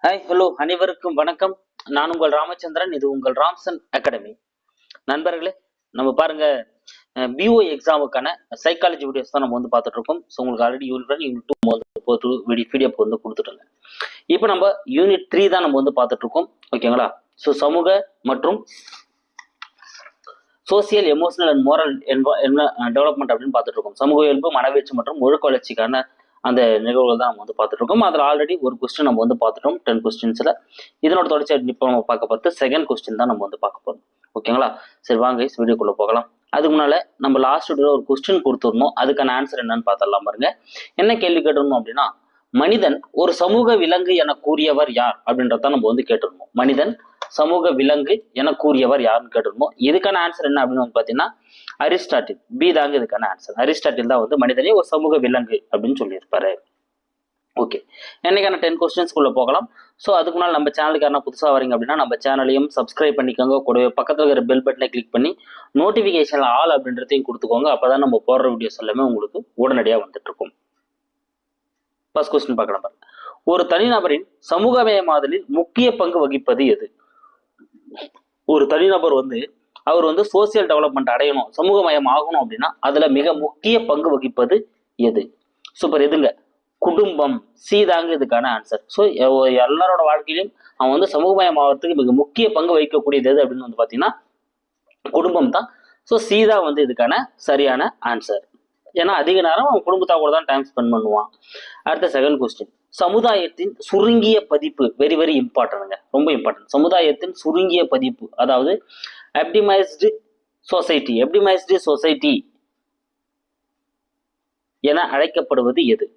Hi hello அனைவருக்கும் வணக்கம். நான் உங்கள் ராமச்சந்திரன். இது உங்கள் ராம்சன் அகாடமி. நண்பர்களே, நம்ம பாருங்க, பிஓ எக்ஸாமுக்கான சைக்காலஜி வீடியோஸ் தான் நம்ம வந்து பார்த்துட்டு இருக்கோம். ஸோ உங்களுக்கு ஆல்ரெடி யூனிட் 2 போட்டு பிடிஎஃப் வந்து கொடுத்துட்டோங்க. இப்போ நம்ம யூனிட் 3 தான் நம்ம வந்து பார்த்துட்டு இருக்கோம். ஓகேங்களா? ஸோ சமூக மற்றும் social emotional and moral development அப்படின்னு பார்த்துட்டு இருக்கோம். சமூக இயல்பு, மனவீழ்ச்சி மற்றும் ஒழுக்க வளர்ச்சிக்கான அந்த நிகழ்வுகள் தான் நம்ம வந்து பார்த்துட்டு இருக்கோம். அதில் ஆல்ரெடி ஒரு கொஸ்டின் நம்ம வந்து பார்த்துட்டோம் 10 கொஸ்டின்ஸ்ல. இதனோட தொடர்ச்சி இப்போ நம்ம பார்க்க பார்த்து செகண்ட் கொஸ்டின் தான் நம்ம வந்து பார்க்க போறோம். ஓகேங்களா? சரி, வாங்க வீடியோக்குள்ள போகலாம். அதுக்கு முன்னால நம்ம லாஸ்ட் வீடியோல ஒரு கொஸ்டின் கொடுத்துருந்தோம். அதுக்கான ஆன்சர் என்னன்னு பார்த்தரலாம் பாருங்க. என்ன கேள்வி கேட்டிருந்தோம் அப்படின்னா, மனிதன் ஒரு சமூக விலங்கு என கூறியவர் யார் அப்படின்றத நம்ம வந்து கேட்டிருந்தோம். மனிதன் சமூக விலங்கு என கூறியவர் யாருன்னு கேட்டிருந்தோம். இதுக்கான ஆன்சர் என்ன அப்படின்னு வந்து பாத்தீங்கன்னா அரிஸ்டாட்டில். பி தாங்க இதுக்கான ஆன்சர். அரிஸ்டாட்டில் தான் வந்து மனிதனே ஒரு சமூக விலங்கு அப்படின்னு சொல்லியிருப்பாரு. ஓகே, என்னைக்கான 10 கொஸ்டின்ஸ்குள்ள போகலாம். ஸோ அதுக்கு முன்னால் நம்ம சேனலுக்கான புதுசாக வரீங்க அப்படின்னா நம்ம சேனலையும் சப்ஸ்கிரைப் பண்ணிக்கோங்க. கூடவே பக்கத்தில் இருக்கிற பெல் பட்டனை கிளிக் பண்ணி நோட்டிஃபிகேஷன் ஆல் அப்படின்றதையும் கொடுத்துக்கோங்க. அப்போதான் நம்ம போடுற வீடியோஸ் எல்லாமே உங்களுக்கு உடனடியாக வந்துட்டு இருக்கும். ஃபர்ஸ்ட் கொஸ்டின் பார்க்கலாம் பாருங்க. ஒரு தனிநபரின் சமூகமயமாதலில் முக்கிய பங்கு வகிப்பது எது? ஒரு தனிநபர் வந்து அவர் வந்து சோசியல் டெவலப்மெண்ட் அடையணும், சமூகமயம் ஆகணும் அப்படின்னா அதுல மிக முக்கிய பங்கு வகிப்பது எது? சூப்பர், எதுங்க? குடும்பம். சி தாங்க இதுக்கான ஆன்சர். ஸோ எல்லாரோட வாழ்க்கையிலும் அவன் வந்து சமூகமயம் ஆகிறதுக்கு மிக முக்கிய பங்கு வகிக்கக்கூடியது எது அப்படின்னு வந்து பாத்தீங்கன்னா குடும்பம் தான். ஸோ சி தான் வந்து இதுக்கான சரியான ஆன்சர். ஏன்னா அதிக நேரம் அவன் குடும்பத்தா கூட தான் டைம் ஸ்பெண்ட் பண்ணுவான். அடுத்த செகண்ட் கொஸ்டின். சமுதாயத்தின் சுருங்கிய பதிப்பு. வெரி வெரி இம்பார்ட்டன்ட்ங்க, ரொம்ப இம்பார்ட்டன்ட். சமுதாயத்தின் சுருங்கிய பதிப்பு, அதாவது ஆப்டிமைஸ்டு சொசைட்டி. ஆப்டிமைஸ்டு சொசைட்டி என அழைக்கப்படுவது எது?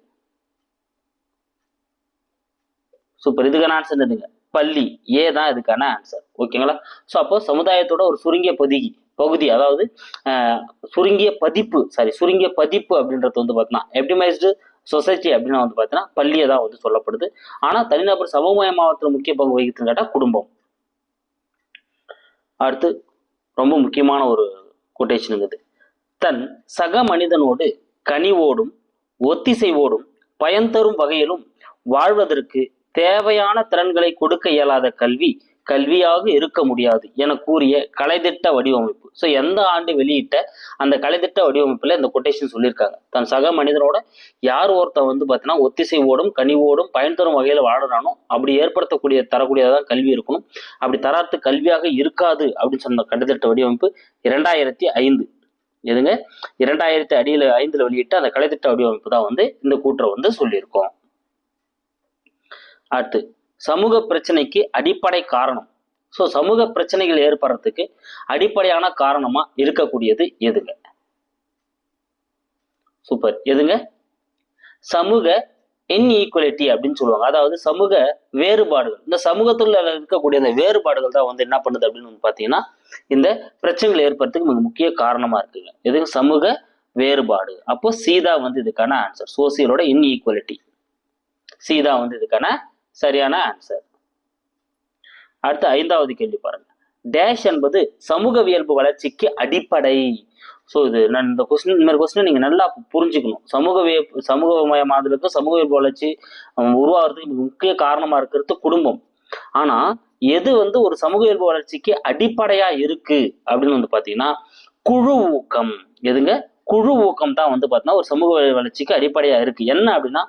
சூப்பர், இதுக்கான ஆன்சர் எதுங்க? பள்ளி. ஏ தான் இதுக்கான ஆன்சர். ஓகேங்களா? ஸோ அப்போ சமுதாயத்தோட ஒரு சுருங்கிய பகுதி, அதாவது சுருங்கிய பதிப்பு அப்படின்றது வந்து பார்த்தீங்கன்னா ஆப்டிமைஸ்டு சொசைட்டி அப்படின்னு வந்து பார்த்தீங்கன்னா பள்ளியை தான் வந்து சொல்லப்படுது. ஆனால் தனிநபர் சமூகமயமாவத்தில் முக்கிய பங்கு வகிக்குதுன்னு கேட்டால் குடும்பம். அடுத்து ரொம்ப முக்கியமான ஒரு கொட்டேஷனுங்கிறது. தன் சக மனிதனோடு கனிவோடும் ஒத்திசைவோடும் பயன் தரும் வகையிலும் வாழ்வதற்கு தேவையான திறன்களை கொடுக்க இயலாத கல்வி கல்வியாக இருக்க முடியாது என கூறிய கலைத்திட்ட வடிவமைப்பு. ஸோ எந்த ஆண்டு வெளியிட்ட அந்த கலைத்திட்ட வடிவமைப்புல இந்த கொட்டேஷன் சொல்லியிருக்காங்க. தன் சக மனிதனோட யார் ஒருத்தன் வந்து பார்த்தீங்கன்னா ஒத்திசைவோடும் கனிவோடும் பயன் தரும் வகையில வாழறானோ அப்படி தரக்கூடியதான் கல்வி இருக்கணும். அப்படி தராத்து கல்வியாக இருக்காது அப்படின்னு சொன்ன கலைத்திட்ட வடிவமைப்பு 2005. எதுங்க? 2005 வெளியிட்ட அந்த கலைத்திட்ட வடிவமைப்பு தான் வந்து இந்த கூற்றை வந்து சொல்லியிருக்கோம். அடுத்து, சமூக பிரச்சனைக்கு அடிப்படை காரணம். ஸோ சமூக பிரச்சனைகள் ஏற்படுறதுக்கு அடிப்படையான காரணமா இருக்கக்கூடியது எதுங்க? சூப்பர், எதுங்க? சமூக இன்ஈக்குவலிட்டி அப்படின்னு சொல்லுவாங்க. அதாவது சமூக வேறுபாடுகள். இந்த சமூகத்துல இருக்கக்கூடிய அந்த வேறுபாடுகள் தான் வந்து என்ன பண்ணுது அப்படின்னு பாத்தீங்கன்னா இந்த பிரச்சனைகள் ஏற்படுறதுக்கு மிக முக்கிய காரணமா இருக்குங்க. எதுங்க? சமூக வேறுபாடு. அப்போ சீதா வந்து இதுக்கான ஆன்சர். சோசியலோட இன்ஈக்குவலிட்டி. சீதா வந்து இதுக்கான சரியான ஆன்சர். அடுத்து 5வது கேள்வி பாருங்க. டேஷ் என்பது சமூகவியல்பு வளர்ச்சிக்கு அடிப்படை. ஸோ இது நான் இந்த கொஸ்டின் நீங்க நல்லா புரிஞ்சுக்கணும். சமூகமயமாதலுக்கு சமூகவியல்பு வளர்ச்சி உருவாகிறதுக்கு முக்கிய காரணமா இருக்கிறது குடும்பம். ஆனா எது வந்து ஒரு சமூகவியல்பு வளர்ச்சிக்கு அடிப்படையா இருக்கு அப்படின்னு வந்து பாத்தீங்கன்னா குழு ஊக்கம். எதுங்க? குழு ஊக்கம் தான் வந்து பாத்தீங்கன்னா ஒரு சமூக வளர்ச்சிக்கு அடிப்படையா இருக்கு. என்ன அப்படின்னா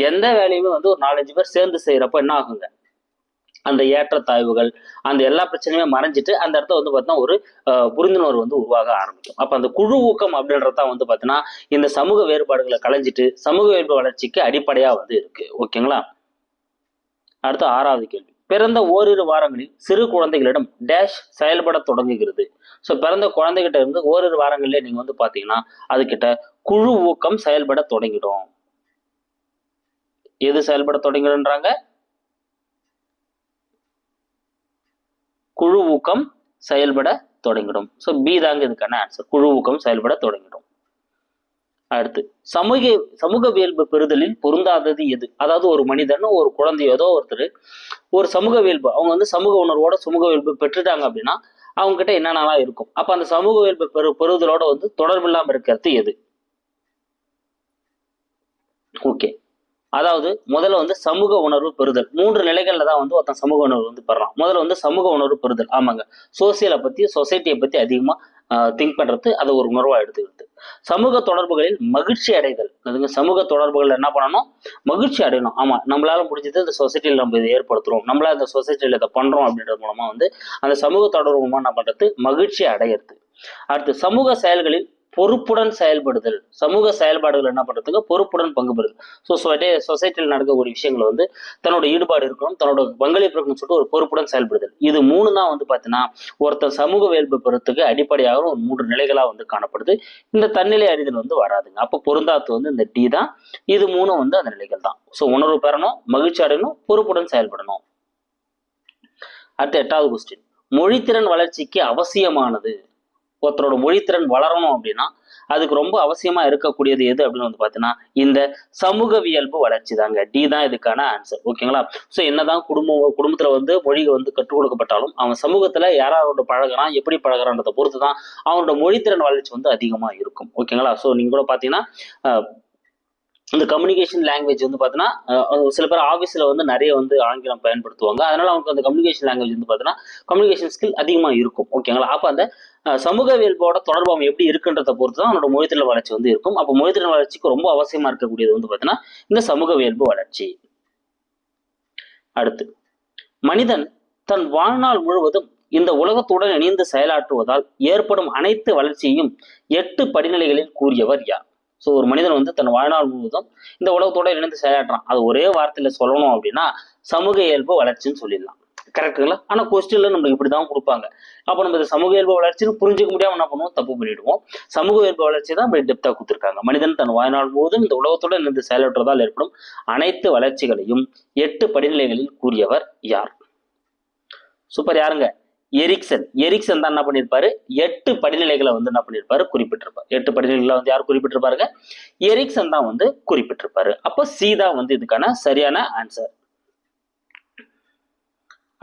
எந்த வேலையுமே வந்து ஒரு 4-5 பேர் சேர்ந்து செய்யறப்ப என்ன ஆகுங்க, அந்த ஏற்றத்தாழ்வுகள் அந்த எல்லா பிரச்சனையுமே மறைஞ்சிட்டு அந்த இடத்த வந்து பார்த்தீங்கன்னா ஒரு புரிந்துணர்வு வந்து உருவாக ஆரம்பிக்கும். அப்ப அந்த குழு ஊக்கம் அப்படின்றதான் வந்து பார்த்தீங்கன்னா இந்த சமூக வேறுபாடுகளை களைஞ்சிட்டு சமூக வேறுபாடு வளர்ச்சிக்கு அடிப்படையா வந்து இருக்கு. ஓகேங்களா? அடுத்து 6வது கேள்வி. பிறந்த ஓரிரு வாரங்களில் சிறு குழந்தைகளிடம் டேஷ் செயல்பட தொடங்குகிறது. ஸோ பிறந்த குழந்தைகிட்ட இருந்து ஓரிரு வாரங்கள்ல நீங்க வந்து பாத்தீங்கன்னா அதுகிட்ட குழு ஊக்கம் செயல்பட தொடங்கிடும். எது செயல்பட தொடங்கிடுன்றாங்க? குழு ஊக்கம் செயல்பட தொடங்கிடும். ஸோ பி தாங்க இதுக்கான ஆன்சர். குழு ஊக்கம் செயல்பட தொடங்கிடும். அடுத்து, சமூகவியல்பு பெறுதலில் பொருந்தாதது எது? அதாவது ஒரு மனிதன் ஒரு குழந்தையோ ஏதோ ஒருத்தர் ஒரு சமூகவியல்பு அவங்க வந்து சமூக உணர்வோட சமூகவியல்பு பெற்றுட்டாங்க அப்படின்னா அவங்க கிட்ட என்னென்னலாம் இருக்கும். அப்ப அந்த சமூகவியல்பு பெறுதலோட வந்து தொடர்பு இல்லாம இருக்கிறது எது? ஓகே, அதாவது முதல்ல வந்து சமூக உணர்வு பெறுதல். 3 நிலைகள்ல தான் வந்து ஒருத்தன் சமூக உணர்வு வந்து பெறலாம். முதல்ல வந்து சமூக உணர்வு பெறுதல். ஆமாங்க. சோசியலை பத்தி, சொசைட்டியை பத்தி அதிகமா திங்க் பண்றது, அதை ஒரு உணர்வா எடுத்துக்கிறது. சமூக தொடர்புகளில் மகிழ்ச்சி அடைதல். அதுங்க சமூக தொடர்புகள் என்ன பண்ணணும்? மகிழ்ச்சி அடையணும். ஆமா, நம்மளால முடிஞ்சது இந்த சொசைட்டியில் நம்ம இதை ஏற்படுத்துறோம், நம்மளால இந்த சொசைட்டியில் இதை பண்றோம் அப்படின்றது மூலமா வந்து அந்த சமூக தொடர்பு மூலமா என்ன பண்றது? மகிழ்ச்சி அடையிறது. அடுத்து சமூக செயல்களில் பொறுப்புடன் செயல்படுதல். சமூக செயல்பாடுகள் என்ன பண்றதுக்கு? பொறுப்புடன் பங்கு பெறுதல். ஸோ சொசைட்டியில் நடக்கக்கூடிய விஷயங்கள் வந்து தன்னோட ஈடுபாடு இருக்கணும், தன்னோட பங்களிப்பு இருக்கணும்னு சொல்லிட்டு ஒரு பொறுப்புடன் செயல்படுதல். இது 3 தான் வந்து பார்த்தீங்கன்னா ஒருத்தர் சமூக வேள்பு பெறத்துக்கு அடிப்படையாக ஒரு 3 நிலைகளா வந்து காணப்படுது. இந்த தன்னிலை அறிதல் வந்து வராதுங்க. அப்போ பொருந்தாத்து வந்து இந்த டி தான். இது 3 வந்து அந்த நிலைகள் தான். ஸோ உணர்வு பெறணும், மகிழ்ச்சி அடையணும், பொறுப்புடன் செயல்படணும். அடுத்த 8வது கொஸ்டின், மொழித்திறன் வளர்ச்சிக்கு அவசியமானது. ஒருத்தரோட மொழித்திறன் வளரணும் அப்படின்னா அதுக்கு ரொம்ப அவசியமா இருக்கக்கூடியது எது அப்படின்னு வந்து பாத்தீங்கன்னா இந்த சமூகவியல்பு வளர்ச்சி தாங்க. டி தான் இதுக்கான ஆன்சர். ஓகேங்களா? ஸோ என்னதான் குடும்பத்துல வந்து மொழி வந்து கற்றுக் கொடுக்கப்பட்டாலும் அவன் சமூகத்துல யாரோட பழகுறான், எப்படி பழகுறான்றதை பொறுத்து தான் அவனோட மொழித்திறன் வளர்ச்சி வந்து அதிகமா இருக்கும். ஓகேங்களா? ஸோ நீங்க கூட பாத்தீங்கன்னா இந்த கம்யூனிகேஷன் லாங்குவேஜ் வந்து பார்த்தீங்கன்னா சில பேர் ஆஃபீஸில் வந்து நிறைய வந்து ஆங்கிலம் பயன்படுத்துவாங்க. அதனால அவங்களுக்கு அந்த கம்யூனிகேஷன் லாங்குவேஜ் வந்து பார்த்தீங்கன்னா கம்யூனிகேஷன் ஸ்கில் அதிகமாக இருக்கும். ஓகேங்களா? அப்போ அந்த சமூகவியல்போட தொடர்பு அவன் எப்படி இருக்குன்றதை பொறுத்து தான் அவனோட மொழித்திறன் வளர்ச்சி வந்து இருக்கும். அப்போ மொழித்திறன் வளர்ச்சிக்கு ரொம்ப அவசியமா இருக்கக்கூடியது வந்து பார்த்தீங்கன்னா இந்த சமூகவியல்பு வளர்ச்சி. அடுத்து, மனிதன் தன் வாழ்நாள் முழுவதும் இந்த உலகத்துடன் இணைந்து செயலாற்றுவதால் ஏற்படும் அனைத்து வளர்ச்சியையும் 8 படிநிலைகளில் கூறியவர் யார்? ஸோ ஒரு மனிதன் வந்து தன் வாழ்நாள் முழுவதும் இந்த உலகத்தோட இணைந்து செயலாற்றான். அது ஒரே வார்த்தையில சொல்லணும் அப்படின்னா சமூக இயல்பு வளர்ச்சின்னு சொல்லிடலாம். கரெக்டுங்களா? ஆனா கொஸ்டின்ல நம்மளுக்கு இப்படிதான் கொடுப்பாங்க. அப்போ நம்ம இந்த சமூக இயல்பு வளர்ச்சின்னு புரிஞ்சுக்க முடியாம என்ன பண்ணுவோம்? தப்பு பண்ணிடுவோம். சமூக இயல்பு வளர்ச்சி தான் இப்படி டெப்தா கொடுத்துருக்காங்க. மனிதன் தன் வாழ்நாள் முழுவதும் இந்த உலகத்தோட இணைந்து செயலாற்றுவதால் ஏற்படும் அனைத்து வளர்ச்சிகளையும் 8 படிநிலைகளில் கூறியவர் யார்? சூப்பர். யாருங்க? எரிக்சன். எரிக்சன் தான் என்ன பண்ணியிருப்பாரு? 8 படிநிலைகளை வந்து என்ன பண்ணியிருப்பாரு? குறிப்பிட்டிருப்பாரு. 8 படிநிலைகளை வந்து யார் குறிப்பிட்டிருப்பாருங்க? எரிக்சன் தான் வந்து குறிப்பிட்டிருப்பாரு. அப்போ சி தான் வந்து இதுக்கான சரியான ஆன்சர்.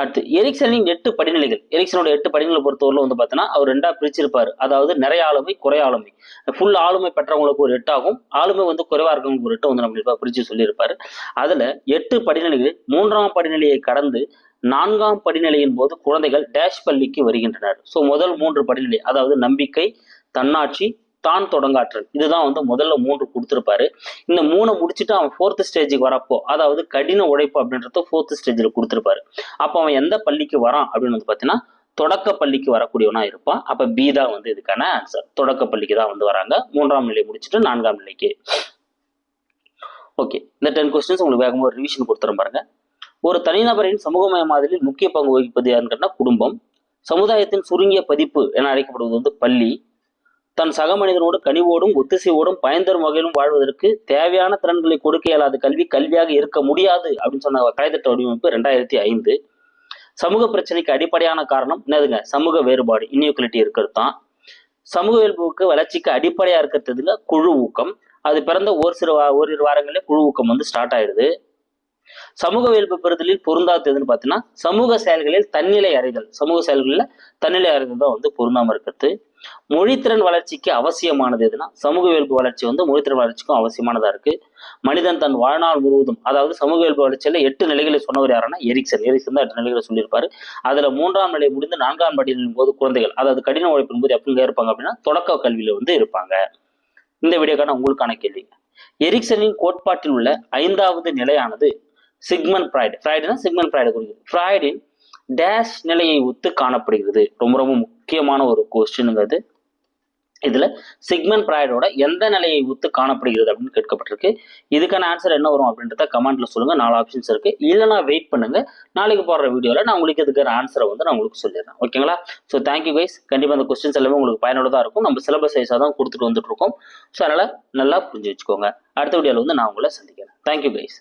அடுத்து, எரிக்சனின் 8 படிநிலைகள். எரிக்சனோட 8 படிநிலை பொறுத்தவரை வந்து பார்த்தீங்கன்னா அவர் 2ஆ பிரிச்சிருப்பாரு. அதாவது நிறைய ஆளுமை, குறை ஆளுமை. ஃபுல் ஆளுமை பெற்றவங்களுக்கு ஒரு 8 ஆகும், ஆளுமை வந்து குறைவா இருக்கவங்களுக்கு ஒரு 8 வந்து நம்ம பிரிச்சு சொல்லியிருப்பாரு. அதுல 8 படிநிலைகள் 3ஆம் படிநிலையை கடந்து 4ஆம் படிநிலையின் போது குழந்தைகள் டேஷ் பள்ளிக்கு வருகின்றனர். ஸோ முதல் 3 படிநிலை, அதாவது நம்பிக்கை, தன்னாட்சி, தான் தொடங்காற்றல், இதுதான் வந்து முதல்ல 3 கொடுத்துருப்பாரு. இந்த 3 முடிச்சுட்டு அவன் 4th ஸ்டேஜுக்கு வரப்போ, அதாவது கடின உழைப்பு அப்படின்றத 4th ஸ்டேஜில் கொடுத்துருப்பாரு. அப்போ அவன் எந்த பள்ளிக்கு வரான் அப்படின்னு வந்து பார்த்தீங்கன்னா தொடக்க பள்ளிக்கு வரக்கூடியவனா இருப்பான். அப்ப பி தான் வந்து இதுக்கான ஆன்சர். தொடக்க பள்ளிக்கு தான் வந்து வராங்க, 3ஆம் நிலை முடிச்சுட்டு 4ஆம் நிலைக்கு. ஓகே, இந்த 10 கொஸ்டின்ஸ் உங்களுக்கு வேகமாக ஒரு ரிவிஷன் கொடுத்துறேன் பாருங்க. ஒரு தனிநபரின் சமூகமயமாதலில் முக்கிய பங்கு வகிப்பது யாருன்னா குடும்பம். சமுதாயத்தின் சுருங்கிய பதிப்பு என அழைக்கப்படுவது வந்து பள்ளி. தன் சக மனிதனோடு கனிவோடும் ஒத்திசைவோடும் பயன்தரும் வகையிலும் வாழ்வதற்கு தேவையான திறன்களை கொடுக்க இயலாத கல்வி கல்வியாக இருக்க முடியாது அப்படின்னு சொன்ன கலைத்திட்ட வடிவமைப்பு 2005. சமூக பிரச்சனைக்கு அடிப்படையான காரணம் என்னதுங்க? சமூக வேறுபாடு, இன்இக்வாலிட்டி இருக்கிறது தான். சமூக இயல்புக்கு வளர்ச்சிக்கு அடிப்படையா இருக்கிறதுல குழு ஊக்கம். அது பிறந்த ஓரிரு வாரங்களே குழு ஊக்கம் வந்து ஸ்டார்ட் ஆயிடுது. சமூக இயல்பு பெறுதலில் பொருந்தாது எதுன்னு பார்த்தீங்கன்னா சமூக செயல்களில் தன்னிலை அறிதல். சமூக செயல்களில் தன்னிலை அறிதல் தான் வந்து பொருந்தாம இருக்கிறது. மொழித்திறன் வளர்ச்சிக்கு அவசியமானது எதுனா சமூக இயல்பு வளர்ச்சி வந்து மொழித்திறன் வளர்ச்சிக்கும் அவசியமானதா இருக்கு. மனிதன் தன் வாழ்நாள் முழுவதும், அதாவது சமூக இயல்பு வளர்ச்சியில 8 நிலைகளை சொன்னவர் யாருன்னா எரிக்சன். எரிக்சன் தான் 8 நிலைகளை சொல்லியிருப்பாரு. அதுல 3ஆம் நிலை முடிந்து 4ஆம் படியின் போது குழந்தைகள், அதாவது கடின உழைப்பின் போது எப்பங்க இருப்பாங்க அப்படின்னா தொடக்க கல்வியில வந்து இருப்பாங்க. இந்த வீடியோக்கான உங்களுக்கான கேள்வி, எரிக்சனின் கோட்பாட்டில் உள்ள 5வது நிலையானது சிக்மண்ட் ஃப்ராய்டு. ஃப்ராய்டுனா சிக்மண்ட் ஃப்ராய்டு குறிக்குது. ஃப்ராய்டின் டேஷ் நிலையை ஒத்து காணப்படுகிறது. ரொம்ப ரொம்ப முக்கியமான ஒரு கொஸ்டினுங்கிறது. இதுல சிக்மண்ட் ஃப்ராய்டோட எந்த நிலையை ஒத்து காணப்படுகிறது அப்படின்னு கேட்கப்பட்டிருக்கு. இதுக்கான ஆன்சர் என்ன வரும் அப்படின்றத கமெண்ட்ல சொல்லுங்க. 4 ஆப்ஷன்ஸ் இருக்கு. இல்லைனா வெயிட் பண்ணுங்க, நாளைக்கு போடுற வீடியோல நான் உங்களுக்கு இதுக்கான ஆன்சரை வந்து நான் உங்களுக்கு சொல்லிடுறேன். ஓகேங்களா? So thank you guys. கண்டிப்பா அந்த கொஸ்டின்ஸ் எல்லாமே உங்களுக்கு பயனுள்ளதா இருக்கும். நம்ம சிலபஸ் வைஸாக தான் கொடுத்துட்டு வந்துட்டு இருக்கோம். ஸோ அதனால நல்லா புரிஞ்சு வச்சுக்கோங்க. அடுத்த வீடியோல வந்து நான் உங்களை சந்திக்கிறேன். Thank you guys.